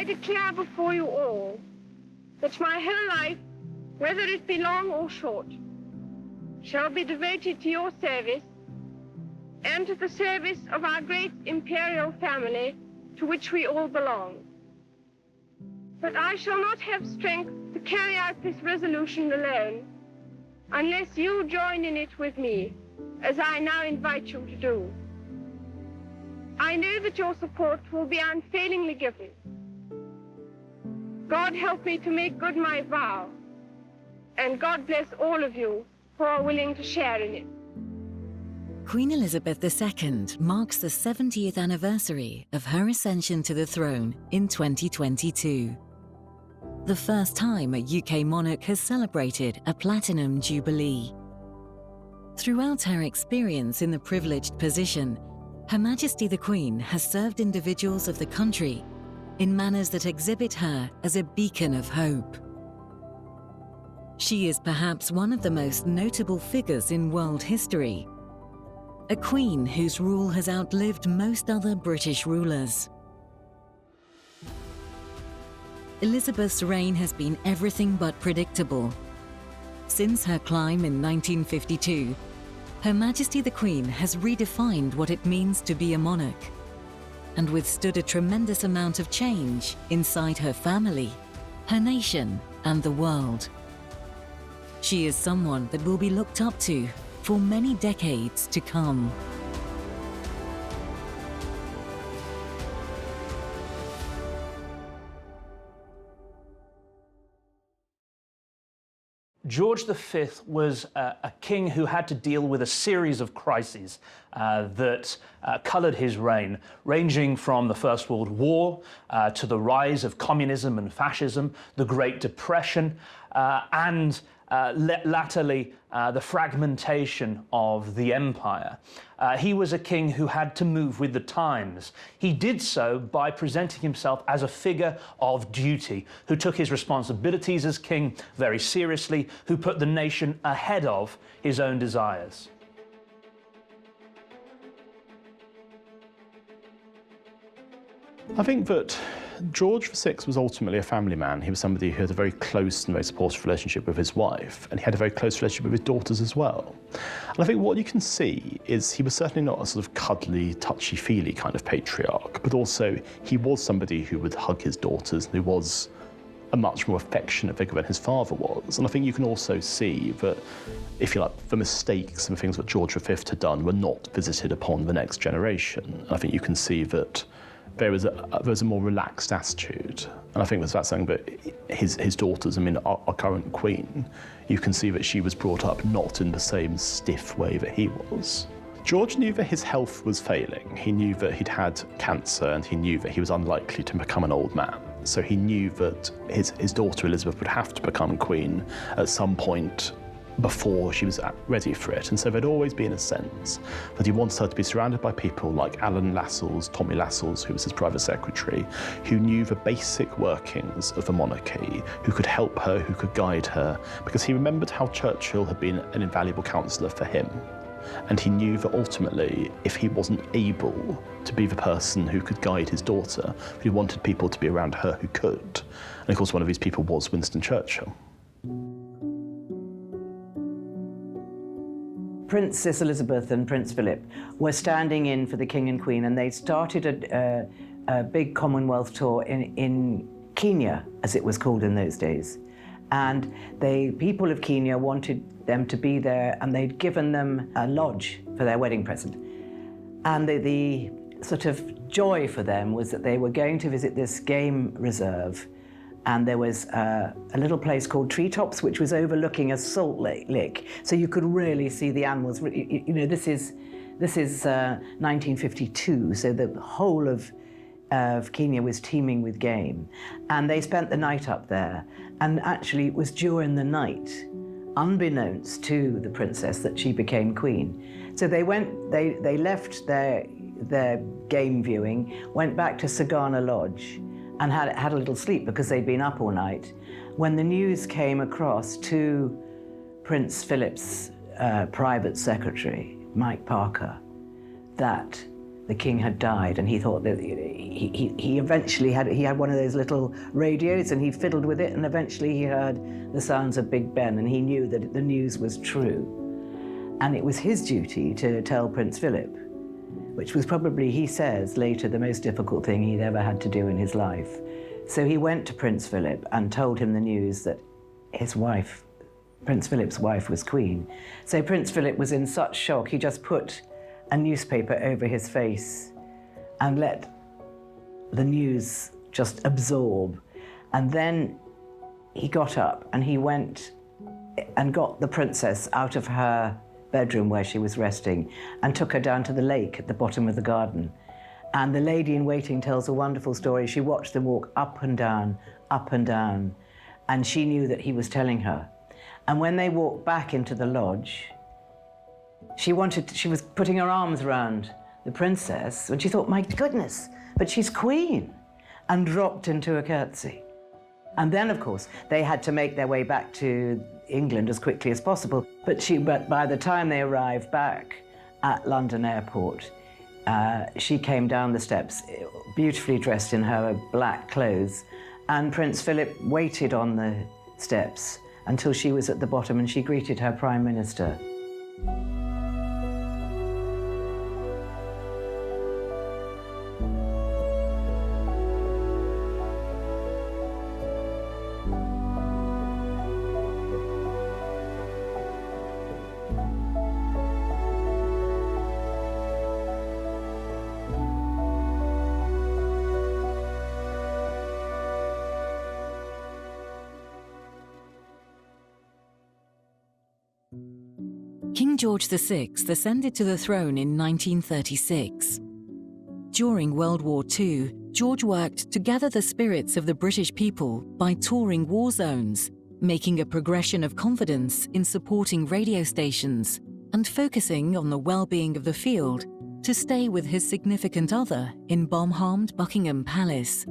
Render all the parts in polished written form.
declare before you all that my whole life, whether it be long or short, shall be devoted to your service and to the service of our great imperial family to which we all belong. But I shall not have strength to carry out this resolution alone unless you join in it with me, as I now invite you to do. I know that your support will be unfailingly given. God help me to make good my vow, and God bless all of you who are willing to share in it. Queen Elizabeth II marks the 70th anniversary of her ascension to the throne in 2022. The first time a UK monarch has celebrated a Platinum Jubilee. Throughout her experience in the privileged position, Her Majesty the Queen has served individuals of the country in manners that exhibit her as a beacon of hope. She is perhaps one of the most notable figures in world history, a queen whose rule has outlived most other British rulers. Elizabeth's reign has been everything but predictable. Since her climb in 1952, Her Majesty the Queen has redefined what it means to be a monarch and withstood a tremendous amount of change inside her family, her nation, and the world. She is someone that will be looked up to for many decades to come. George V was a king who had to deal with a series of crises that coloured his reign, ranging from the First World War to the rise of communism and fascism, the Great Depression, and latterly the fragmentation of the empire. He was a king who had to move with the times. He did so by presenting himself as a figure of duty, who took his responsibilities as king very seriously, who put the nation ahead of his own desires. I think that George VI was ultimately a family man. He was somebody who had a very close and very supportive relationship with his wife, and he had a very close relationship with his daughters as well. And I think what you can see is he was certainly not a sort of cuddly, touchy-feely kind of patriarch, but also he was somebody who would hug his daughters and who was a much more affectionate figure than his father was. And I think you can also see that, if you like, the mistakes and the things that George V had done were not visited upon the next generation. And I think you can see that there was a more relaxed attitude. And I think that's something that his daughters, I mean, our current queen, you can see that she was brought up not in the same stiff way that he was. George knew that his health was failing. He knew that he'd had cancer, and he knew that he was unlikely to become an old man. So he knew that his daughter Elizabeth would have to become queen at some point before she was ready for it. And so there'd always been a sense that he wanted her to be surrounded by people like Alan Lascelles, Tommy Lascelles, who was his private secretary, who knew the basic workings of the monarchy, who could help her, who could guide her, because he remembered how Churchill had been an invaluable counsellor for him. And he knew that ultimately, if he wasn't able to be the person who could guide his daughter, he wanted people to be around her who could. And of course, one of these people was Winston Churchill. Princess Elizabeth and Prince Philip were standing in for the King and Queen, and they started a big Commonwealth tour in Kenya, as it was called in those days. And the people of Kenya wanted them to be there, and they'd given them a lodge for their wedding present. And the sort of joy for them was that they were going to visit this game reserve, and there was a little place called Treetops, which was overlooking a salt lick, so you could really see the animals. You know, this is 1952, so the whole of Kenya was teeming with game, and they spent the night up there. And actually, it was during the night, unbeknownst to the princess, that she became queen. So they left their game viewing, went back to Sagana Lodge, and had a little sleep because they'd been up all night. When the news came across to Prince Philip's private secretary, Mike Parker, that the king had died, and he thought that he eventually had one of those little radios, and he fiddled with it, and eventually he heard the sounds of Big Ben, and he knew that the news was true. And it was his duty to tell Prince Philip, which was probably, he says later, the most difficult thing he'd ever had to do in his life. So he went to Prince Philip and told him the news that his wife, Prince Philip's wife, was queen. So Prince Philip was in such shock, he just put a newspaper over his face and let the news just absorb. And then he got up and he went and got the princess out of her bedroom where she was resting and took her down to the lake at the bottom of the garden. And the lady in waiting tells a wonderful story. She watched them walk up and down, and she knew that he was telling her. And when they walked back into the lodge, she was putting her arms around the princess, and she thought, my goodness, but she's queen, and dropped into a curtsy. And then, of course, they had to make their way back to England as quickly as possible. But by the time they arrived back at London Airport, she came down the steps, beautifully dressed in her black clothes, and Prince Philip waited on the steps until she was at the bottom, and she greeted her Prime Minister. King George VI ascended to the throne in 1936. During World War II, George worked to gather the spirits of the British people by touring war zones, making a progression of confidence in supporting radio stations and focusing on the well-being of the field to stay with his significant other in bomb-harmed Buckingham Palace.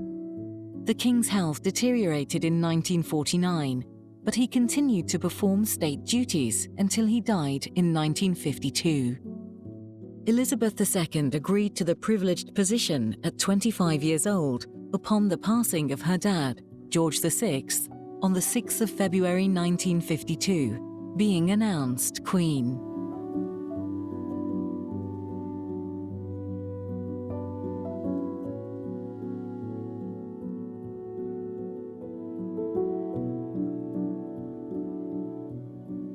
The king's health deteriorated in 1949, but he continued to perform state duties until he died in 1952. Elizabeth II agreed to the privileged position at 25 years old upon the passing of her dad, George VI, on the 6th of February 1952, being announced Queen.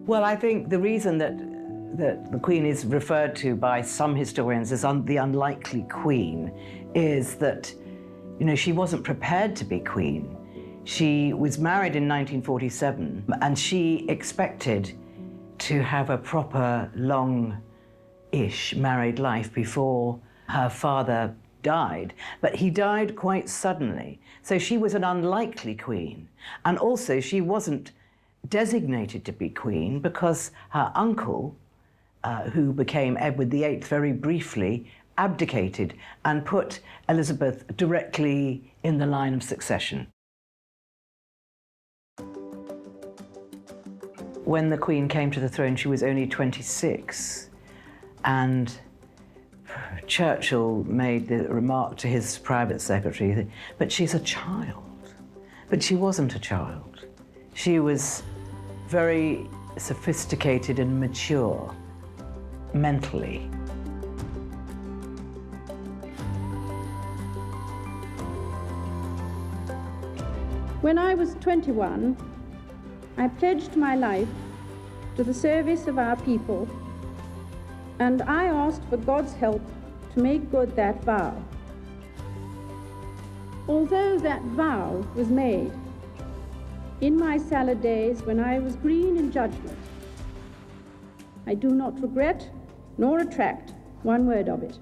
Well, I think the reason that the Queen is referred to by some historians as the unlikely Queen is that, she wasn't prepared to be Queen. She was married in 1947, and she expected to have a proper, long-ish married life before her father died. But he died quite suddenly. So she was an unlikely Queen. And also, she wasn't designated to be queen because her uncle, who became Edward VIII very briefly, abdicated and put Elizabeth directly in the line of succession. When the Queen came to the throne, she was only 26, and Churchill made the remark to his private secretary, but she's a child. But she wasn't a child. She was very sophisticated and mature mentally. When I was 21, I pledged my life to the service of our people, and I asked for God's help to make good that vow. Although that vow was made in my salad days when I was green in judgment, I do not regret nor retract one word of it.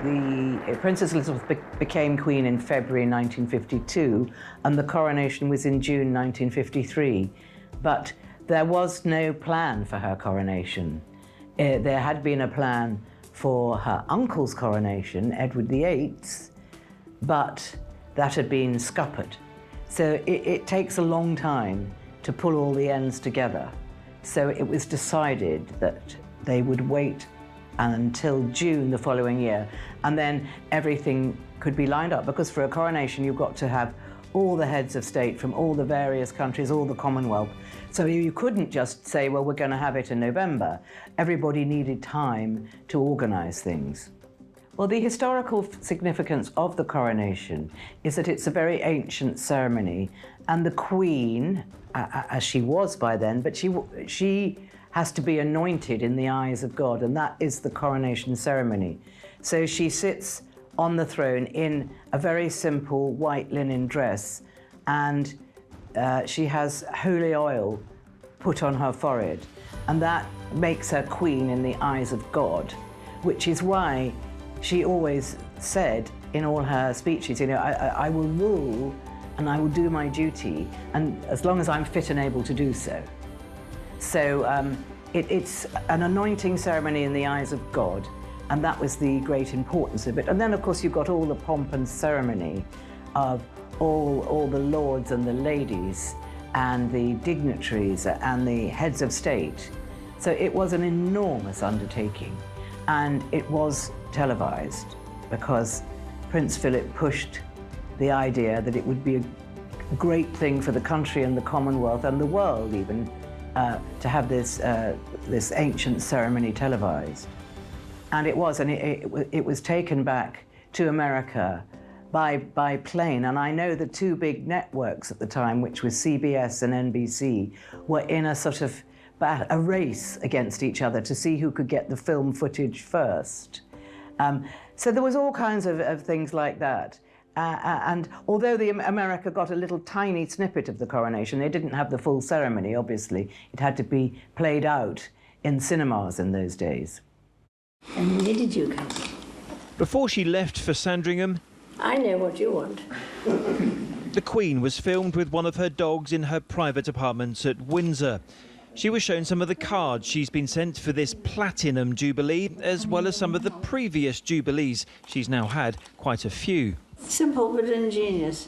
The Princess Elizabeth became Queen in February 1952, and the coronation was in June 1953. But there was no plan for her coronation. There had been a plan for her uncle's coronation, Edward VIII's, but that had been scuppered. So it takes a long time to pull all the ends together. So it was decided that they would wait until June the following year, and then everything could be lined up, because for a coronation you've got to have all the heads of state from all the various countries, all the Commonwealth. So you couldn't just say, well, we're going to have it in November. Everybody needed time to organise things. Well, the historical significance of the coronation is that it's a very ancient ceremony, and the Queen, as she was by then, but she has to be anointed in the eyes of God, and that is the coronation ceremony. So she sits on the throne in a very simple white linen dress, and she has holy oil put on her forehead, and that makes her queen in the eyes of God, which is why she always said in all her speeches, you know, I will rule and I will do my duty, and as long as I'm fit and able to do so. So it's an anointing ceremony in the eyes of God, and that was the great importance of it. And then, of course, you've got all the pomp and ceremony of all the lords and the ladies and the dignitaries and the heads of state. So it was an enormous undertaking, and it was televised because Prince Philip pushed the idea that it would be a great thing for the country and the Commonwealth and the world even to have this ancient ceremony televised. And it was, and it was taken back to America by plane. And I know the two big networks at the time, which was CBS and NBC, were in a sort of a race against each other to see who could get the film footage first. So there was all kinds of things like that. And although America got a little tiny snippet of the coronation, they didn't have the full ceremony, obviously. It had to be played out in cinemas in those days. And where did you come? Before she left for Sandringham, I know what you want. the Queen was filmed with one of her dogs in her private apartments at Windsor. She was shown some of the cards she's been sent for this Platinum Jubilee, as well as some of the previous Jubilees. She's now had quite a few. Simple but ingenious.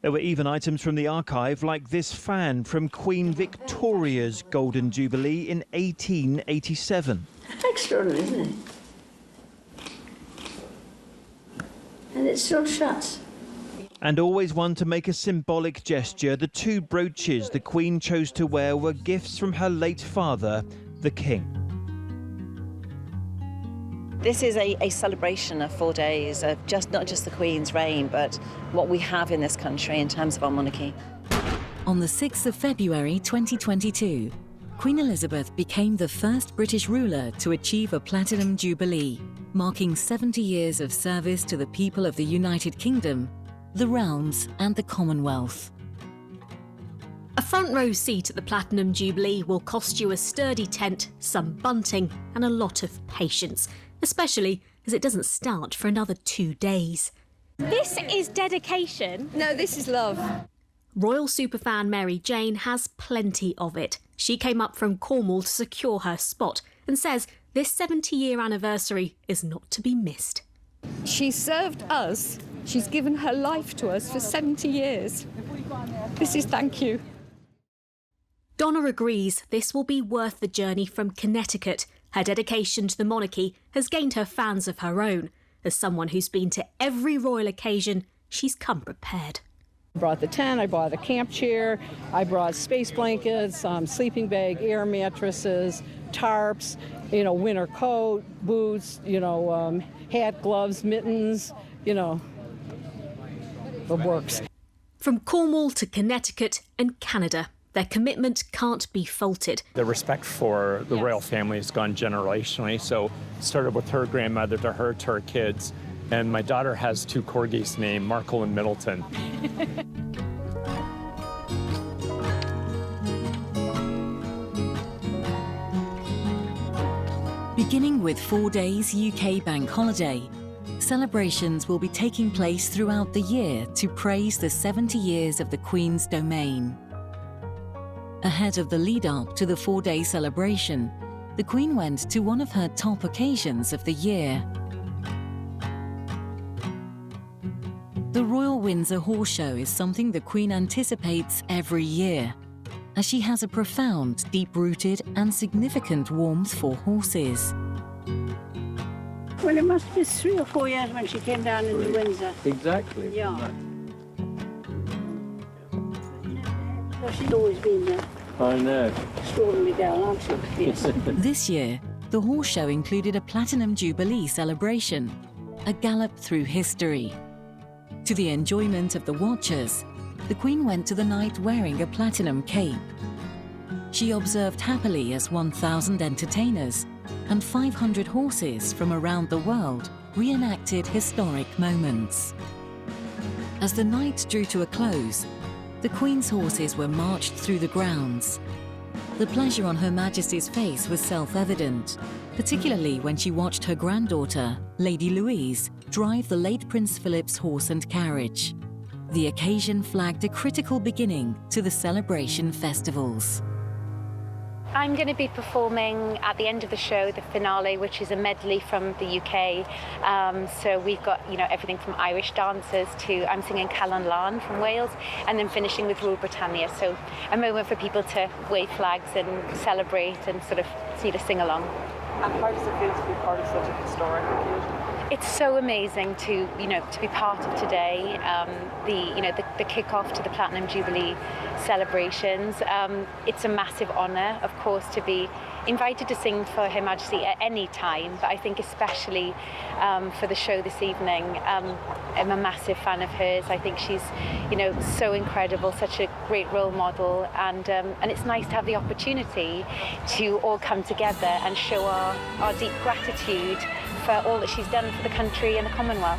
There were even items from the archive, like this fan from Queen Victoria's Golden Jubilee in 1887. Extraordinary, isn't it? And it still shuts. And always one to make a symbolic gesture, the two brooches the Queen chose to wear were gifts from her late father, the King. This is a celebration of 4 days of not just the Queen's reign, but what we have in this country in terms of our monarchy. On the 6th of February 2022, Queen Elizabeth became the first British ruler to achieve a Platinum Jubilee, marking 70 years of service to the people of the United Kingdom, the realms and the Commonwealth. A front row seat at the Platinum Jubilee will cost you a sturdy tent, some bunting and a lot of patience, especially as it doesn't start for another 2 days. This is dedication. No, this is love. Royal superfan Mary Jane has plenty of it. She came up from Cornwall to secure her spot and says this 70-year anniversary is not to be missed. She served us. She's given her life to us for 70 years. This is thank you. Donna agrees this will be worth the journey from Connecticut. Her dedication to the monarchy has gained her fans of her own. As someone who's been to every royal occasion, she's come prepared. I brought the tent, I brought a camp chair, I brought space blankets, sleeping bag, air mattresses, tarps, winter coat, boots, hat, gloves, mittens, it works. From Cornwall to Connecticut and Canada, their commitment can't be faulted. The respect for the royal family has gone generationally, so it started with her grandmother to her kids, and my daughter has 2 corgis named Markle and Middleton. Beginning with 4 days UK bank holiday, celebrations will be taking place throughout the year to praise the 70 years of the Queen's domain. Ahead of the lead-up to the 4-day celebration, the Queen went to one of her top occasions of the year. The royal Windsor Horse Show is something the Queen anticipates every year, as she has a profound, deep-rooted and significant warmth for horses. Well, it must be 3 or 4 years when she came down into Windsor. Exactly. Yeah. So she's always been there. I know. Extraordinary girl, aren't she? Yes. This year, the horse show included a Platinum Jubilee celebration, a gallop through history. To the enjoyment of the watchers, the Queen went to the night wearing a platinum cape. She observed happily as 1,000 entertainers and 500 horses from around the world reenacted historic moments. As the night drew to a close, the Queen's horses were marched through the grounds. The pleasure on Her Majesty's face was self-evident, particularly when she watched her granddaughter, Lady Louise, drive the late Prince Philip's horse and carriage. The occasion flagged a critical beginning to the celebration festivals. I'm going to be performing at the end of the show, the finale, which is a medley from the UK. So we've got, everything from Irish dancers to I'm singing Callan Lan from Wales, and then finishing with Rule Britannia. So a moment for people to wave flags and celebrate and sort of sing along. And how does it feel to be part of such a historic occasion? It's so amazing to be part of today, the kick-off to the Platinum Jubilee celebrations. It's a massive honour, of course, to be invited to sing for Her Majesty at any time, but I think especially for the show this evening. I'm a massive fan of hers. I think she's, so incredible, such a great role model, and it's nice to have the opportunity to all come together and show our deep gratitude for all that she's done for the country and the Commonwealth.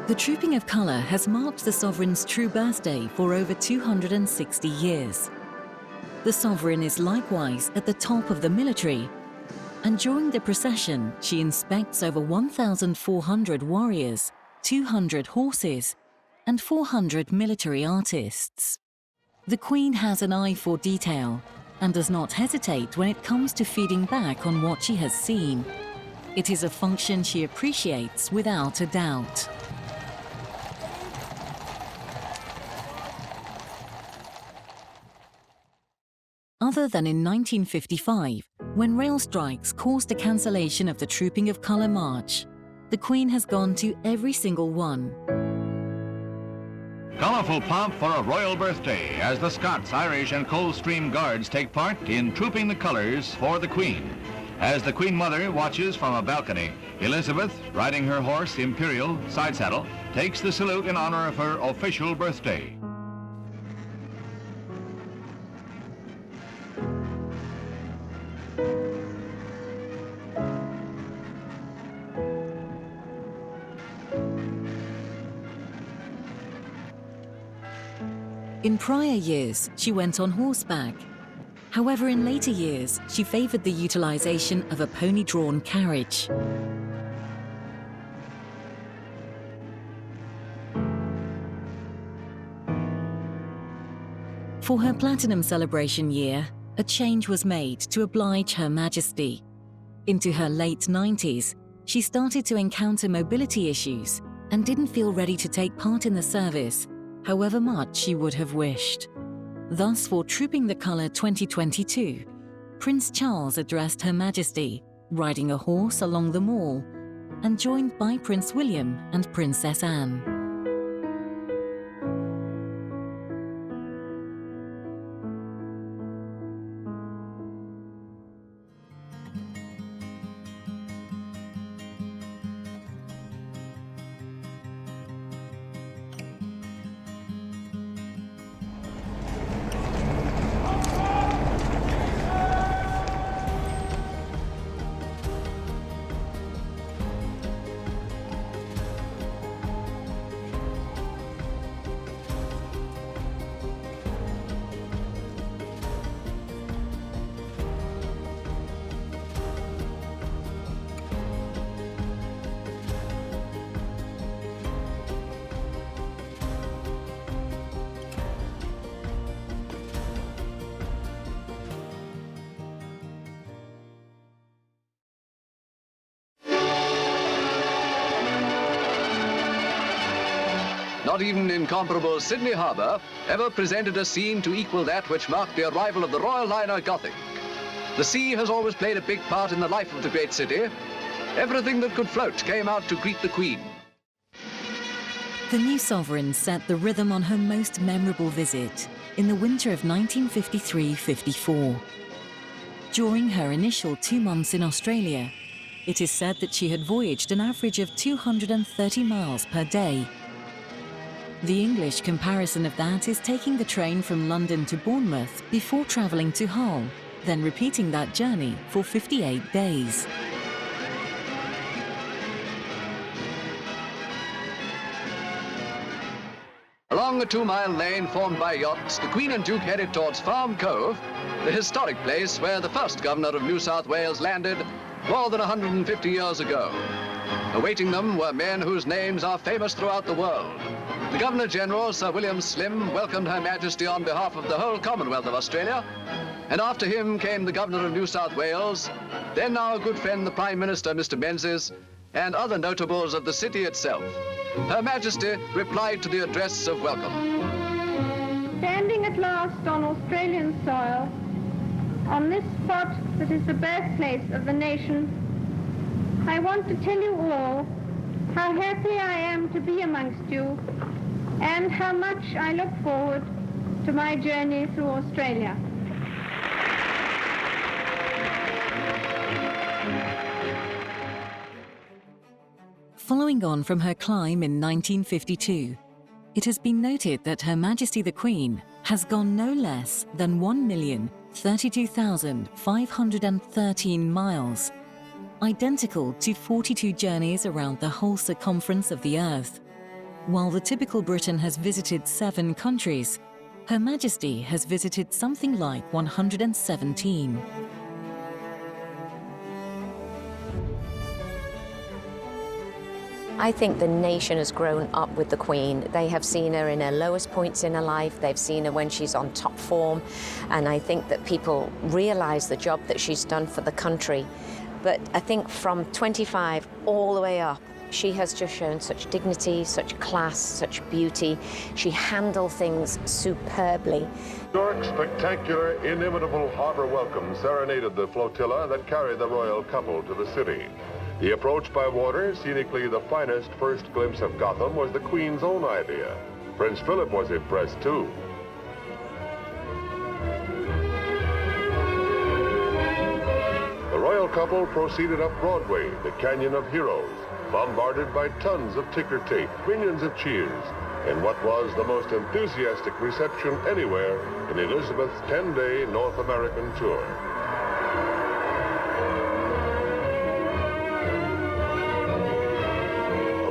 The Trooping of Colour has marked the Sovereign's true birthday for over 260 years. The Sovereign is likewise at the top of the military, and during the procession she inspects over 1,400 warriors, 200 horses and 400 military artists. The Queen has an eye for detail and does not hesitate when it comes to feeding back on what she has seen. It is a function she appreciates without a doubt. Other than in 1955, when rail strikes caused a cancellation of the Trooping of Colour March, the Queen has gone to every single one. Colourful pomp for a royal birthday as the Scots, Irish and Coldstream Guards take part in trooping the colours for the Queen. As the Queen Mother watches from a balcony, Elizabeth, riding her horse Imperial side saddle, takes the salute in honour of her official birthday. In prior years, she went on horseback. However, in later years, she favoured the utilisation of a pony-drawn carriage. For her Platinum celebration year, a change was made to oblige Her Majesty. Into her late 90s, she started to encounter mobility issues and didn't feel ready to take part in the service, however much she would have wished. Thus, for Trooping the Colour 2022, Prince Charles addressed Her Majesty, riding a horse along the Mall, and joined by Prince William and Princess Anne. Not even incomparable Sydney Harbour ever presented a scene to equal that which marked the arrival of the royal liner Gothic. The sea has always played a big part in the life of the great city. Everything that could float came out to greet the Queen. The new sovereign set the rhythm on her most memorable visit in the winter of 1953-54. During her initial 2 months in Australia, it is said that she had voyaged an average of 230 miles per day. The English comparison of that is taking the train from London to Bournemouth before travelling to Hull, then repeating that journey for 58 days. Along a 2-mile lane formed by yachts, the Queen and Duke headed towards Farm Cove, the historic place where the first governor of New South Wales landed more than 150 years ago. Awaiting them were men whose names are famous throughout the world. The Governor-General, Sir William Slim, welcomed Her Majesty on behalf of the whole Commonwealth of Australia, and after him came the Governor of New South Wales, then our good friend the Prime Minister, Mr. Menzies, and other notables of the city itself. Her Majesty replied to the address of welcome. Standing at last on Australian soil, on this spot that is the birthplace of the nation, I want to tell you all how happy I am to be amongst you and how much I look forward to my journey through Australia. Following on from her climb in 1952, it has been noted that Her Majesty the Queen has gone no less than 1,032,513 miles, identical to 42 journeys around the whole circumference of the Earth. While the typical Briton has visited 7 countries, Her Majesty has visited something like 117. I think the nation has grown up with the Queen. They have seen her in her lowest points in her life. They've seen her when she's on top form. And I think that people realise the job that she's done for the country. But I think from 25 all the way up, she has just shown such dignity, such class, such beauty. She handled things superbly. York's spectacular, inimitable harbour welcome serenaded the flotilla that carried the royal couple to the city. The approach by water, scenically the finest first glimpse of Gotham, was the Queen's own idea. Prince Philip was impressed too. The royal couple proceeded up Broadway, the Canyon of Heroes, bombarded by tons of ticker tape, millions of cheers, in what was the most enthusiastic reception anywhere in Elizabeth's 10-day North American tour.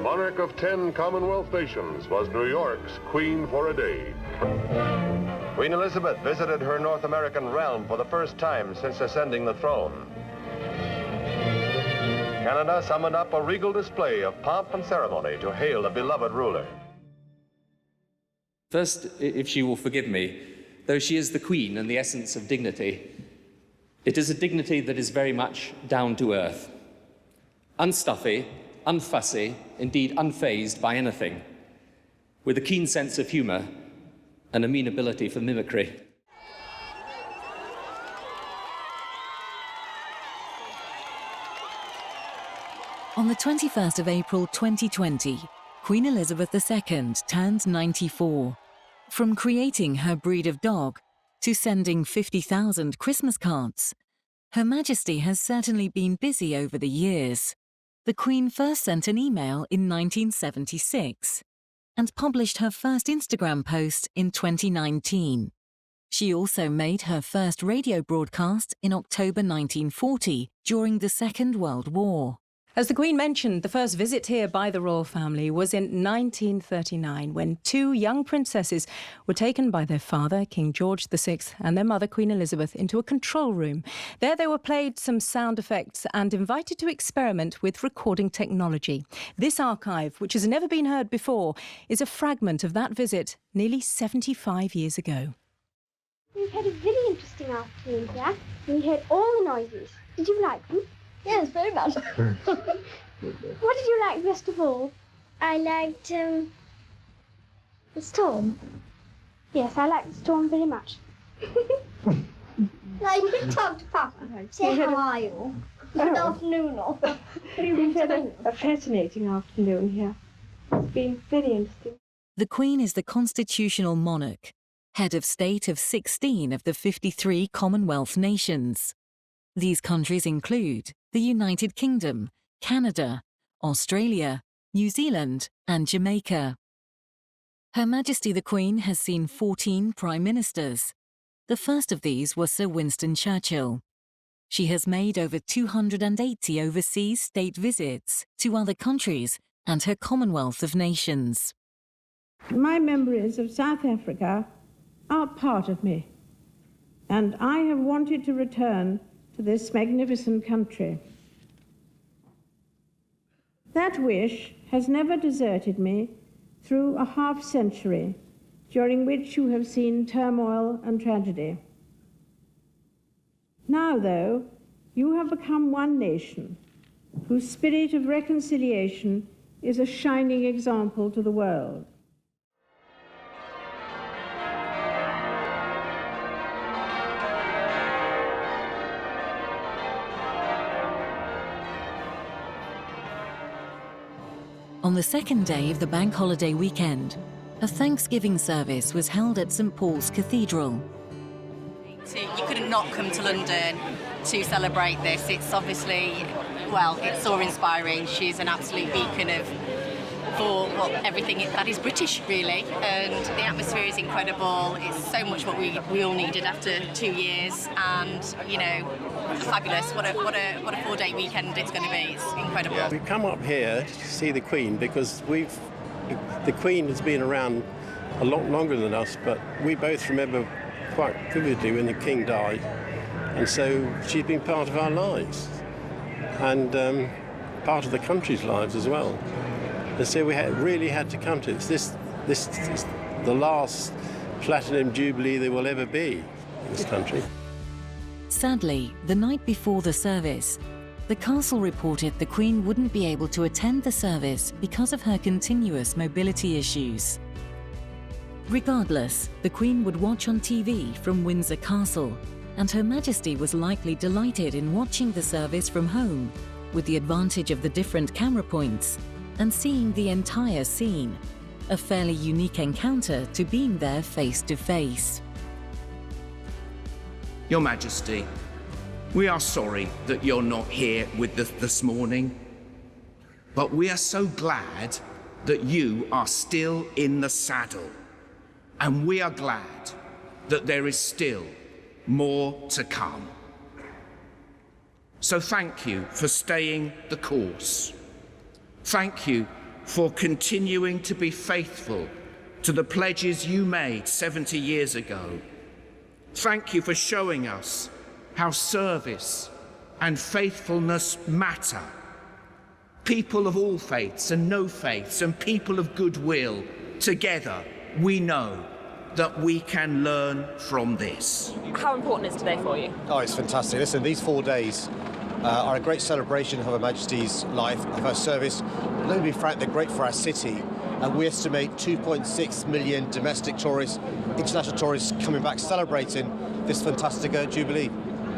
Monarch of 10 Commonwealth nations was New York's Queen for a day. Queen Elizabeth visited her North American realm for the first time since ascending the throne. Canada summoned up a regal display of pomp and ceremony to hail the beloved ruler. First, if she will forgive me, though she is the Queen and the essence of dignity, it is a dignity that is very much down to earth, unstuffy, unfussy, indeed unfazed by anything, with a keen sense of humour and a mean ability for mimicry. On the 21st of April 2020, Queen Elizabeth II turned 94. From creating her breed of dog to sending 50,000 Christmas cards, Her Majesty has certainly been busy over the years. The Queen first sent an email in 1976 and published her first Instagram post in 2019. She also made her first radio broadcast in October 1940 during the Second World War. As the Queen mentioned, the first visit here by the royal family was in 1939 when 2 young princesses were taken by their father, King George VI, and their mother, Queen Elizabeth, into a control room. There they were played some sound effects and invited to experiment with recording technology. This archive, which has never been heard before, is a fragment of that visit nearly 75 years ago. We've had a very interesting afternoon here. We heard all the noises. Did you like them? Yes, very much. What did you like best of all? I liked The storm? Yes, I like the storm very much. No, you can talk to Papa. Say how are you? Good afternoon, all. We've had a fascinating afternoon here. It's been very interesting. The Queen is the constitutional monarch, head of state of 16 of the 53 Commonwealth nations. These countries include the United Kingdom, Canada, Australia, New Zealand, and Jamaica. Her Majesty the Queen has seen 14 Prime Ministers. The first of these was Sir Winston Churchill. She has made over 280 overseas state visits to other countries and her Commonwealth of Nations. My memories of South Africa are part of me, and I have wanted to return to this magnificent country. That wish has never deserted me through a half-century, during which you have seen turmoil and tragedy. Now, though, you have become one nation whose spirit of reconciliation is a shining example to the world. On the second day of the bank holiday weekend, a Thanksgiving service was held at St Paul's Cathedral. You couldn't not come to London to celebrate this. It's obviously, well, it's so inspiring. She's an absolute beacon for everything that is British, really. And the atmosphere is incredible. It's so much what we all needed after 2 years. And, you know, fabulous. What a 4-day weekend it's going to be. It's incredible. We've come up here to see the Queen because the Queen has been around a lot longer than us, but we both remember quite vividly when the King died, and so she's been part of our lives and part of the country's lives as well. And so we really had to come to this. This is the last Platinum Jubilee there will ever be in this country. Sadly, the night before the service, the castle reported the Queen wouldn't be able to attend the service because of her continuous mobility issues. Regardless, the Queen would watch on TV from Windsor Castle, and Her Majesty was likely delighted in watching the service from home, with the advantage of the different camera points, and seeing the entire scene, a fairly unique encounter to being there face to face. Your Majesty, we are sorry that you're not here with us this morning, but we are so glad that you are still in the saddle, and we are glad that there is still more to come. So thank you for staying the course. Thank you for continuing to be faithful to the pledges you made 70 years ago. Thank you for showing us how service and faithfulness matter. People of all faiths and no faiths and people of goodwill, together we know that we can learn from this. How important is today for you? Oh, it's fantastic. Listen, these 4 days are a great celebration of Her Majesty's life, of her service. Let me be frank, they're great for our city. And we estimate 2.6 million domestic tourists, international tourists coming back celebrating this fantastic Jubilee.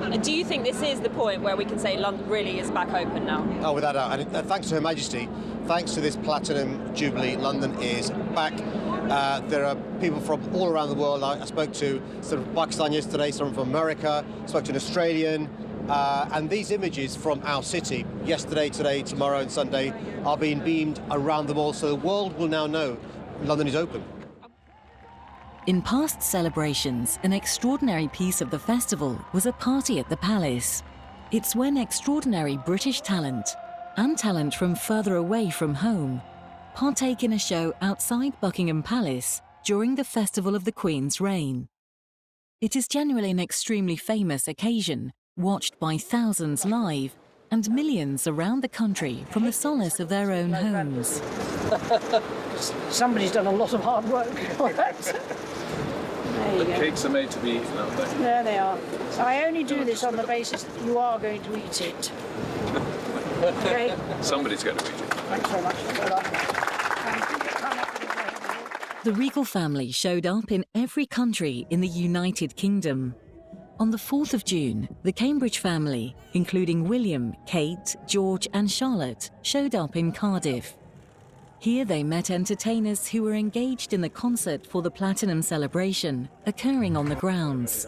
And do you think this is the point where we can say London really is back open now? Oh, without doubt. And thanks to Her Majesty, thanks to this Platinum Jubilee, London is back. There are people from all around the world. I spoke to some from Pakistan yesterday, some from America, spoke to an Australian. And these images from our city, yesterday, today, tomorrow and Sunday, are being beamed around them all, so the world will now know London is open. In past celebrations, an extraordinary piece of the festival was a party at the palace. It's when extraordinary British talent, and talent from further away from home, partake in a show outside Buckingham Palace during the Festival of the Queen's reign. It is generally an extremely famous occasion, watched by thousands live and millions around the country from the solace of their own homes. Somebody's done a lot of hard work. The cakes are made to be eaten, aren't they? There they are. So I only do this on the basis that you are going to eat it. Okay? Somebody's going to eat it. Thanks very much. Well done. The regal family showed up in every country in the United Kingdom. On the 4th of June, the Cambridge family, including William, Kate, George and Charlotte, showed up in Cardiff. Here they met entertainers who were engaged in the concert for the Platinum celebration, occurring on the grounds.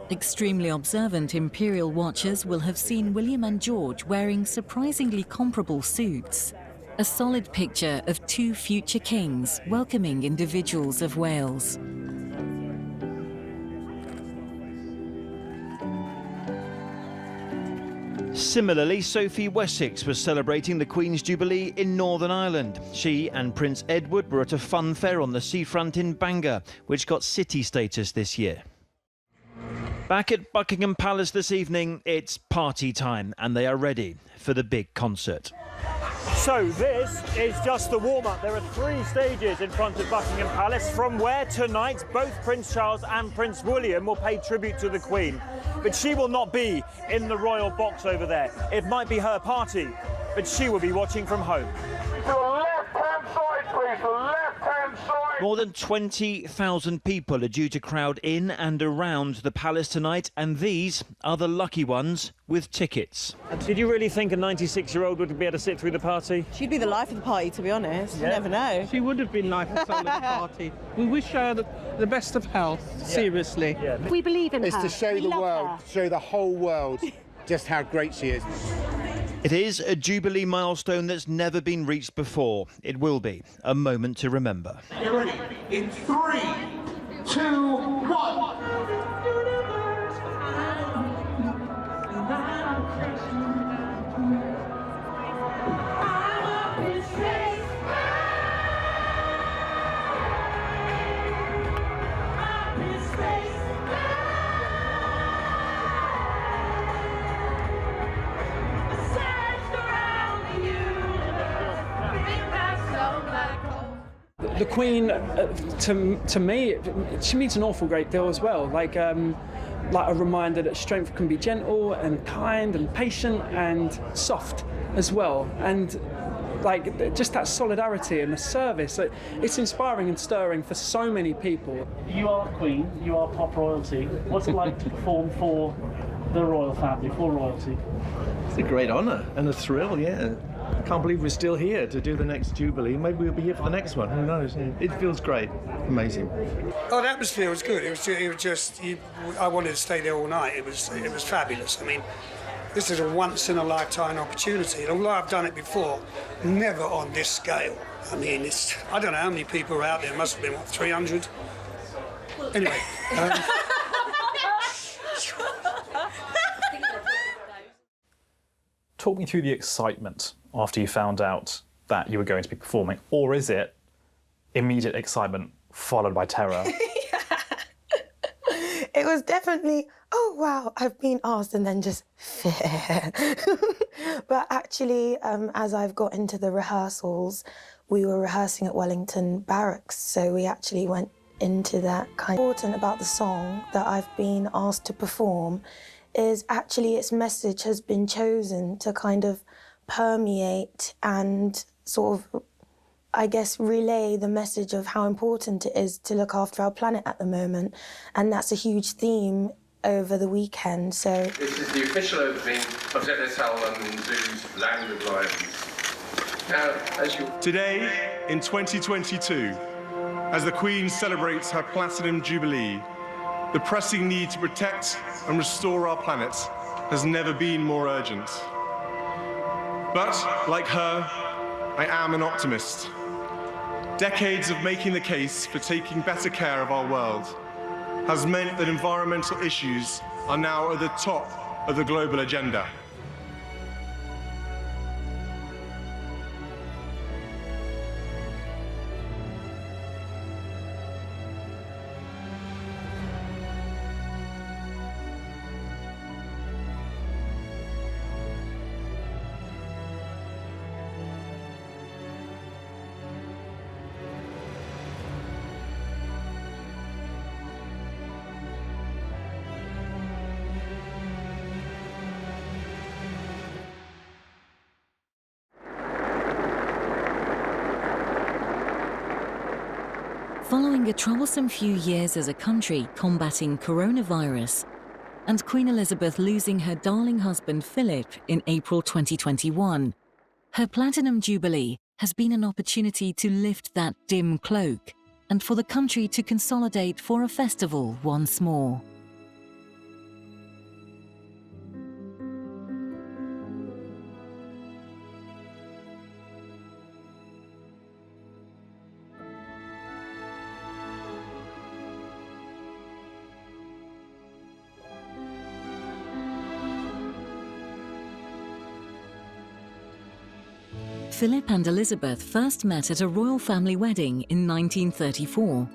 Extremely observant imperial watchers will have seen William and George wearing surprisingly comparable suits, a solid picture of two future kings welcoming individuals of Wales. Similarly, Sophie Wessex was celebrating the Queen's Jubilee in Northern Ireland. She and Prince Edward were at a fun fair on the seafront in Bangor, which got city status this year. Back at Buckingham Palace this evening, it's party time and they are ready for the big concert. So this is just the warm-up. There are 3 stages in front of Buckingham Palace, from where tonight both Prince Charles and Prince William will pay tribute to the Queen. But she will not be in the royal box over there. It might be her party, but she will be watching from home. To the left-hand side, please, the left-hand side. More than 20,000 people are due to crowd in and around the palace tonight, and these are the lucky ones with tickets. Did you really think a 96-year-old would be able to sit through the party? She'd be the life of the party, to be honest. You never know. She would have been life and soul of the party. We wish her the best of health, seriously. We believe in her. It's to show the world, show the whole world just how great she is. It is a Jubilee milestone that's never been reached before. It will be a moment to remember. Get ready. In 3, 2, 1. The Queen, to me, she means an awful great deal as well. Like a reminder that strength can be gentle and kind and patient and soft as well. And like just that solidarity and the service, it's inspiring and stirring for so many people. You are Queen, you are pop royalty. What's it like to perform for the royal family, for royalty? It's a great honour and a thrill, yeah. I can't believe we're still here to do the next Jubilee. Maybe we'll be here for the next one, who knows? It feels great, amazing. Oh, the atmosphere was good. It was just, I wanted to stay there all night. It was fabulous. I mean, this is a once-in-a-lifetime opportunity. And although I've done it before, never on this scale. I mean, I don't know how many people are out there. It must have been, what, 300? Anyway. Talk me through the excitement after you found out that you were going to be performing, or is it immediate excitement followed by terror? It was definitely, oh wow, I've been asked, and then just fear. But actually, as I've got into the rehearsals, we were rehearsing at Wellington Barracks, so we actually went into that kind of important about the song that I've been asked to perform is actually its message has been chosen to kind of permeate and sort of, I guess, relay the message of how important it is to look after our planet at the moment. And that's a huge theme over the weekend, so... This is the official opening of ZSL London Zoo's Land of Lions. Now, as you... Today, in 2022, as the Queen celebrates her Platinum Jubilee, the pressing need to protect and restore our planet has never been more urgent. But, like her, I am an optimist. Decades of making the case for taking better care of our world has meant that environmental issues are now at the top of the global agenda. Following a troublesome few years as a country combating coronavirus, and Queen Elizabeth losing her darling husband Philip in April 2021, her Platinum Jubilee has been an opportunity to lift that dim cloak and for the country to consolidate for a festival once more. Philip and Elizabeth first met at a royal family wedding in 1934,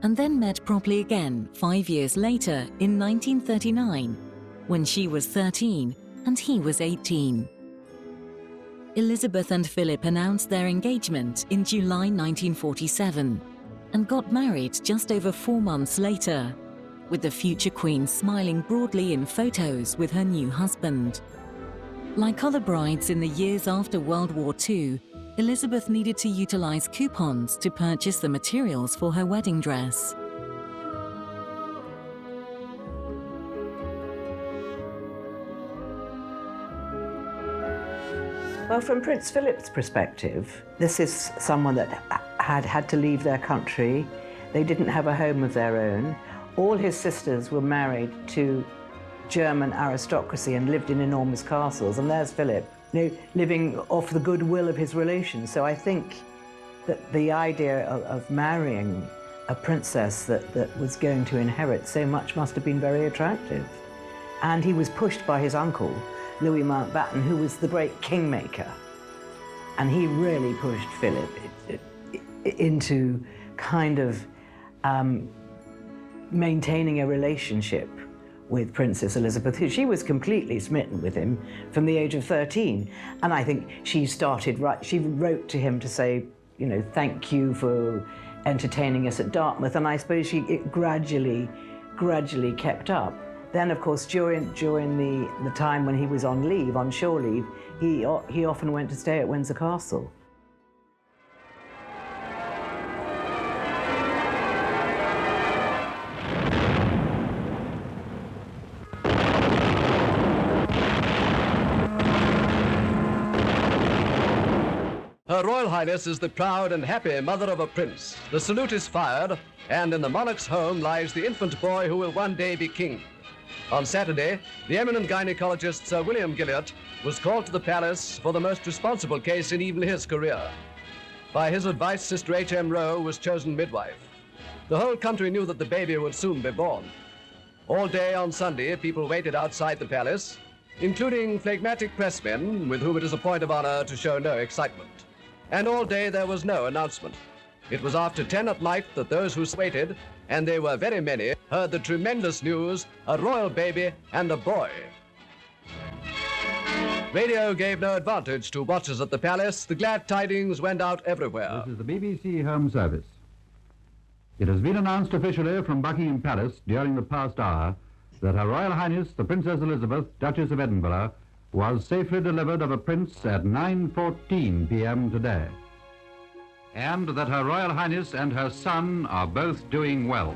and then met properly again 5 years later in 1939, when she was 13 and he was 18. Elizabeth and Philip announced their engagement in July 1947 and got married just over 4 months later, with the future Queen smiling broadly in photos with her new husband. Like other brides in the years after World War II, Elizabeth needed to utilize coupons to purchase the materials for her wedding dress. Well, from Prince Philip's perspective, this is someone that had to leave their country. They didn't have a home of their own. All his sisters were married to German aristocracy and lived in enormous castles, and there's Philip, living off the goodwill of his relations. So I think that the idea of marrying a princess that was going to inherit so much must have been very attractive. And he was pushed by his uncle, Louis Mountbatten, who was the great kingmaker. And he really pushed Philip into kind of maintaining a relationship with Princess Elizabeth, who she was completely smitten with him from the age of 13. And I think she wrote to him to say, thank you for entertaining us at Dartmouth. And I suppose it gradually kept up. Then, of course, during the time when he was on leave, on shore leave, he often went to stay at Windsor Castle. Her Royal Highness is the proud and happy mother of a prince. The salute is fired, and in the monarch's home lies the infant boy who will one day be king. On Saturday, the eminent gynecologist Sir William Gilliot was called to the palace for the most responsible case in even his career. By his advice, Sister H.M. Rowe was chosen midwife. The whole country knew that the baby would soon be born. All day on Sunday, people waited outside the palace, including phlegmatic pressmen with whom it is a point of honor to show no excitement. And all day there was no announcement. It was after 10 at night that those who waited, and they were very many, heard the tremendous news, a royal baby and a boy. Radio gave no advantage to watchers at the palace. The glad tidings went out everywhere. This is the BBC Home Service. It has been announced officially from Buckingham Palace during the past hour that Her Royal Highness, the Princess Elizabeth, Duchess of Edinburgh, was safely delivered of a prince at 9:14 p.m. today, and that Her Royal Highness and her son are both doing well.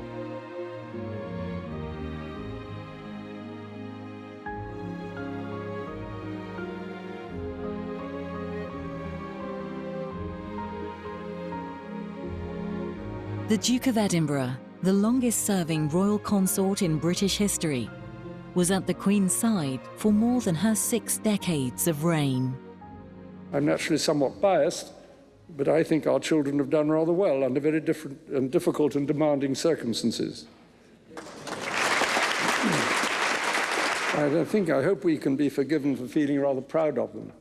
The Duke of Edinburgh, the longest-serving royal consort in British history, was at the Queen's side for more than her 6 decades of reign. I'm naturally somewhat biased, but I think our children have done rather well under very different and difficult and demanding circumstances. I hope we can be forgiven for feeling rather proud of them.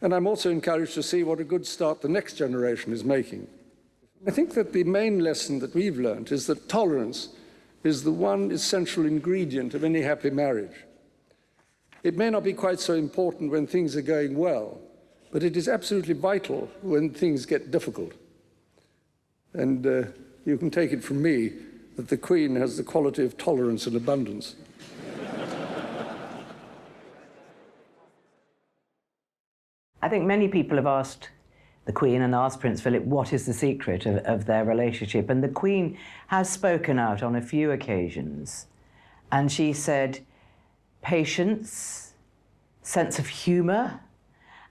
And I'm also encouraged to see what a good start the next generation is making. I think that the main lesson that we've learned is that tolerance is the one essential ingredient of any happy marriage. It may not be quite so important when things are going well, but it is absolutely vital when things get difficult. And you can take it from me that the Queen has the quality of tolerance and abundance. I think many people have asked the Queen and asked Prince Philip what is the secret of their relationship. And the Queen has spoken out on a few occasions. And she said, patience, sense of humour.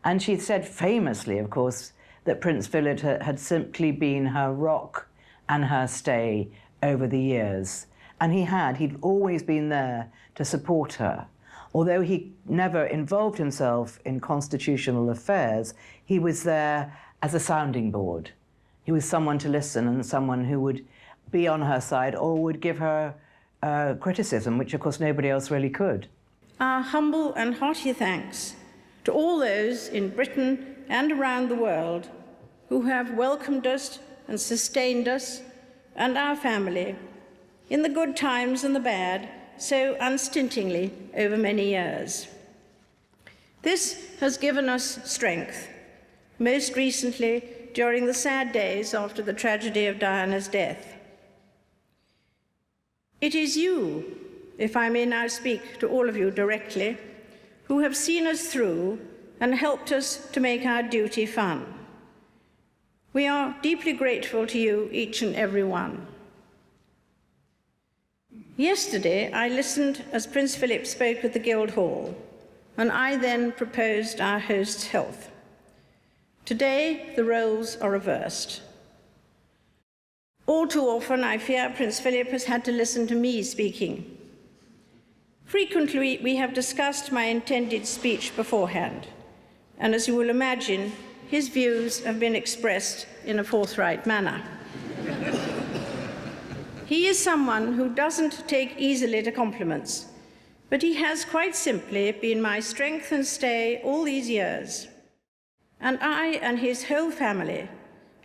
And she said famously, of course, that Prince Philip had simply been her rock and her stay over the years. And he'd always been there to support her. Although he never involved himself in constitutional affairs, he was there as a sounding board. He was someone to listen and someone who would be on her side or would give her criticism, which of course nobody else really could. Our humble and hearty thanks to all those in Britain and around the world who have welcomed us and sustained us and our family in the good times and the bad so unstintingly over many years. This has given us strength, most recently during the sad days after the tragedy of Diana's death. It is you, if I may now speak to all of you directly, who have seen us through and helped us to make our duty fun. We are deeply grateful to you, each and every one. Yesterday, I listened as Prince Philip spoke at the Guildhall, and I then proposed our host's health. Today, the roles are reversed. All too often, I fear Prince Philip has had to listen to me speaking. Frequently, we have discussed my intended speech beforehand, and as you will imagine, his views have been expressed in a forthright manner. He is someone who doesn't take easily to compliments, but he has quite simply been my strength and stay all these years. And I and his whole family,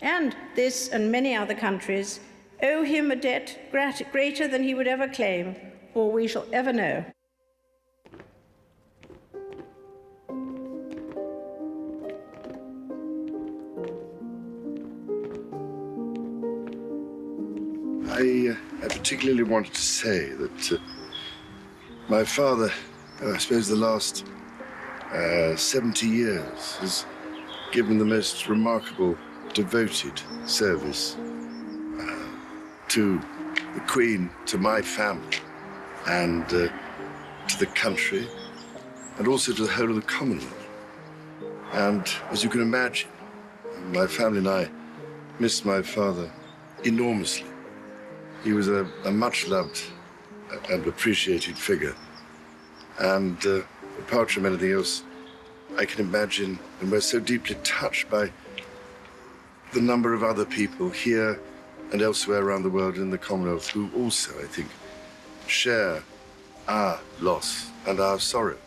and this and many other countries, owe him a debt greater than he would ever claim or we shall ever know. I particularly wanted to say that my father, I suppose the last 70 years, has given the most remarkable, devoted service to the Queen, to my family, and to the country, and also to the whole of the Commonwealth. And as you can imagine, my family and I miss my father enormously. He was a much-loved and appreciated figure. And apart from anything else, I can imagine, and we're so deeply touched by the number of other people here and elsewhere around the world in the Commonwealth who also, I think, share our loss and our sorrow.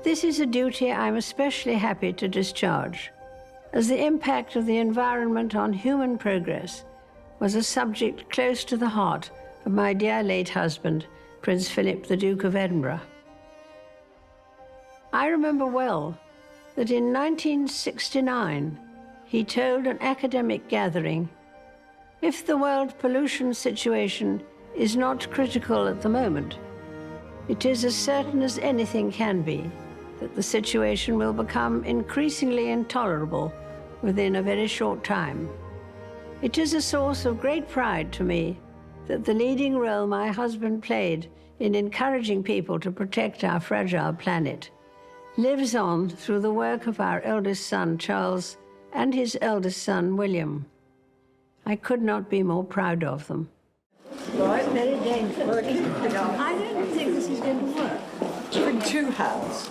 This is a duty I'm especially happy to discharge, as the impact of the environment on human progress was a subject close to the heart of my dear late husband, Prince Philip, the Duke of Edinburgh. I remember well that in 1969, he told an academic gathering, "If the world pollution situation is not critical at the moment, it is as certain as anything can be that the situation will become increasingly intolerable within a very short time. It is a source of great pride to me that the leading role my husband played in encouraging people to protect our fragile planet lives on through the work of our eldest son, Charles, and his eldest son, William. I could not be more proud of them." Right, very dangerous. I don't think this is going to work. With two hands.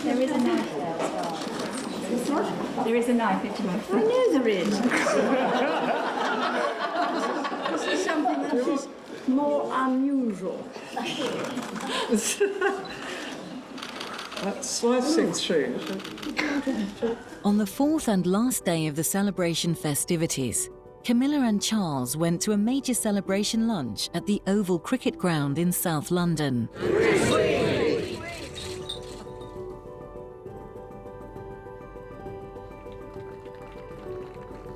There is a knife there as well. This what? There is a knife if you want. I know there is. This is something that is more unusual. That's slicing through. On the fourth and last day of the celebration festivities, Camilla and Charles went to a major celebration lunch at the Oval Cricket Ground in South London.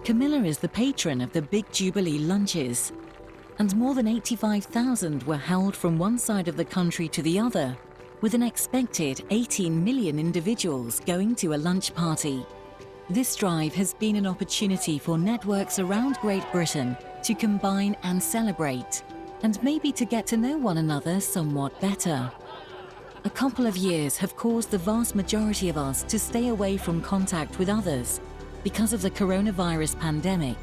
Camilla is the patron of the big Jubilee lunches, and more than 85,000 were held from one side of the country to the other with an expected 18 million individuals going to a lunch party. This drive has been an opportunity for networks around Great Britain to combine and celebrate, and maybe to get to know one another somewhat better. A couple of years have caused the vast majority of us to stay away from contact with others because of the coronavirus pandemic.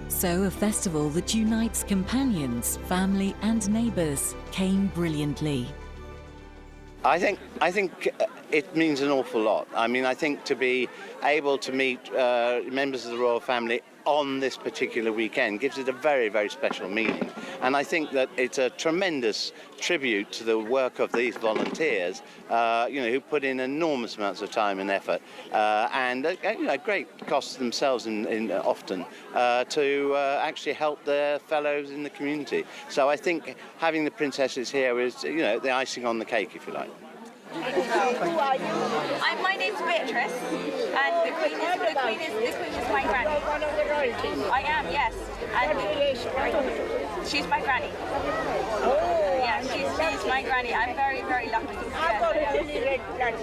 So a festival that unites companions, family and neighbours came brilliantly. I think it means an awful lot. I mean, I think to be able to meet members of the royal family on this particular weekend gives it a very, very special meaning. And I think that it's a tremendous tribute to the work of these volunteers, who put in enormous amounts of time and effort, and great costs themselves often to actually help their fellows in the community. So I think having the princesses here is, the icing on the cake, if you like. Who are you? My name's Beatrice, and the Queen is my granny. One of the royalties? I am, yes. And she's my granny. Oh, yeah, she's my granny. I'm very, very lucky. I've got a really red granny.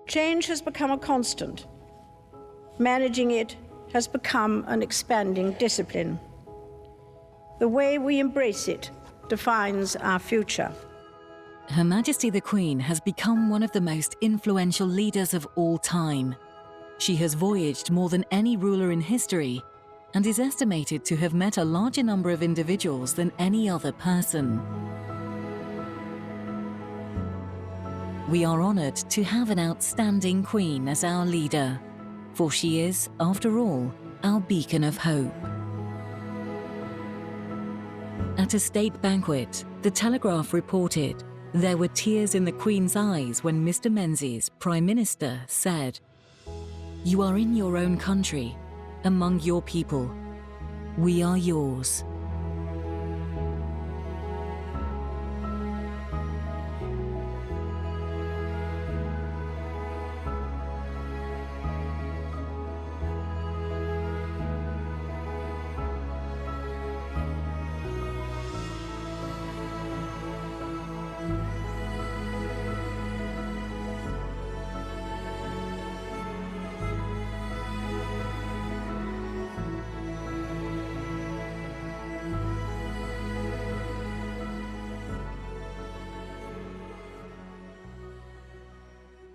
Change has become a constant. Managing it has become an expanding discipline. The way we embrace it defines our future. Her Majesty the Queen has become one of the most influential leaders of all time. She has voyaged more than any ruler in history and is estimated to have met a larger number of individuals than any other person. We are honoured to have an outstanding Queen as our leader, for she is, after all, our beacon of hope. At a state banquet, the Telegraph reported there were tears in the Queen's eyes when Mr. Menzies, Prime Minister, said, "You are in your own country, among your people. We are yours."